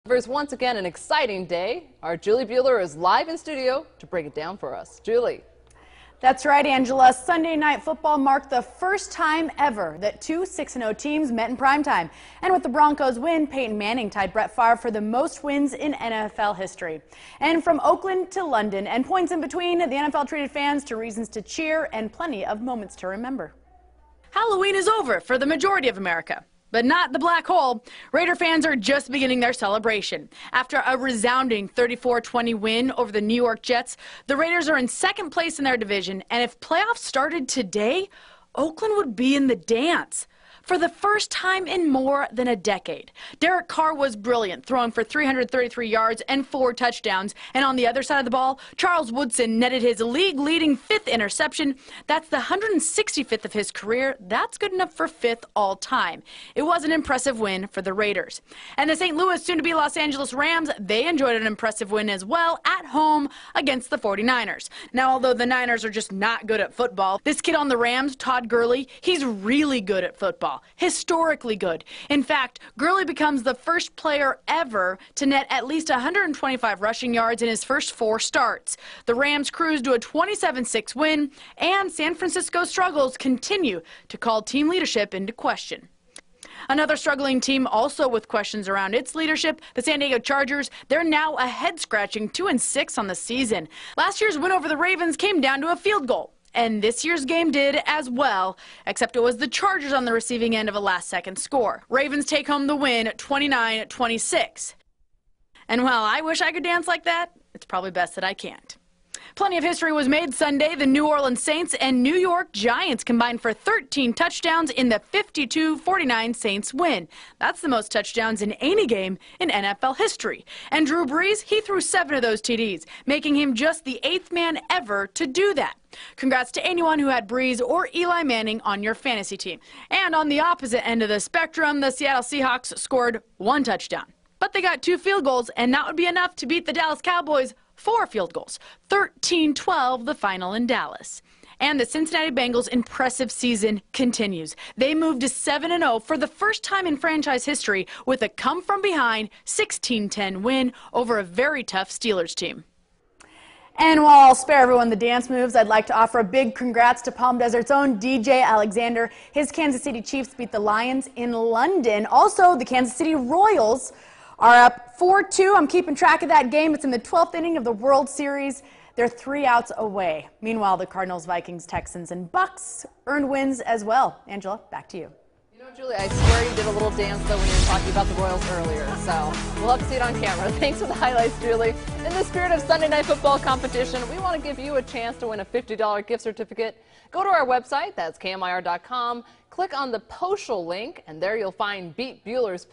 It's once again an exciting day. Our Julie Buehler is live in studio to break it down for us. Julie. That's right, Angela. Sunday Night Football marked the first time ever that two 6-0 teams met in primetime. And with the Broncos' win, Peyton Manning tied Brett Favre for the most wins in NFL history. And from Oakland to London and points in between, the NFL treated fans to reasons to cheer and plenty of moments to remember. Halloween is over for the majority of America. But not the black hole. Raider fans are just beginning their celebration. After a resounding 34-20 win over the New York Jets, the Raiders are in second place in their division, and if playoffs started today, Oakland would be in the dance. For the first time in more than a decade, Derek Carr was brilliant, throwing for 333 yards and 4 touchdowns. And on the other side of the ball, Charles Woodson netted his league-leading 5th interception. That's the 165th of his career. That's good enough for 5th all-time. It was an impressive win for the Raiders. And the St. Louis, soon-to-be Los Angeles Rams, they enjoyed an impressive win as well at home against the 49ers. Now, although the Niners are just not good at football, this kid on the Rams, Todd Gurley, he's really good at football. Historically good. In fact, Gurley becomes the first player ever to net at least 125 rushing yards in his first 4 starts. The Rams cruise to a 27-6 win, and San Francisco's struggles continue to call team leadership into question. Another struggling team also with questions around its leadership, the San Diego Chargers. They're now a head-scratching 2-6 on the season. Last year's win over the Ravens came down to a field goal. And this year's game did as well, except it was the Chargers on the receiving end of a last-second score. Ravens take home the win 29-26. And while I wish I could dance like that, it's probably best that I can't. Plenty of history was made Sunday. The New Orleans Saints and New York Giants combined for 13 touchdowns in the 52-49 Saints win. That's the most touchdowns in any game in NFL history. And Drew Brees, he threw 7 of those TDs, making him just the 8th man ever to do that. Congrats to anyone who had Brees or Eli Manning on your fantasy team. And on the opposite end of the spectrum, the Seattle Seahawks scored 1 touchdown. But they got 2 field goals, and that would be enough to beat the Dallas Cowboys 4 field goals. 13-12 the final in Dallas. And the Cincinnati Bengals' impressive season continues. They moved to 7-0 for the first time in franchise history with a come-from-behind 16-10 win over a very tough Steelers team. And while I'll spare everyone the dance moves, I'd like to offer a big congrats to Palm Desert's own DJ Alexander. His Kansas City Chiefs beat the Lions in London. Also, the Kansas City Royals are up 4-2. I'm keeping track of that game. It's in the 12th inning of the World Series. They're 3 outs away. Meanwhile, the Cardinals, Vikings, Texans, and Bucks earned wins as well. Angela, back to you. You know, Julie, I swear you did a little dance, though, when you were talking about the Royals earlier, so we'll have to see it on camera. Thanks for the highlights, Julie. In the spirit of Sunday Night Football competition, we want to give you a chance to win a $50 gift certificate. Go to our website, that's KMIR.com, click on the Poshel link, and there you'll find Beat Buehler's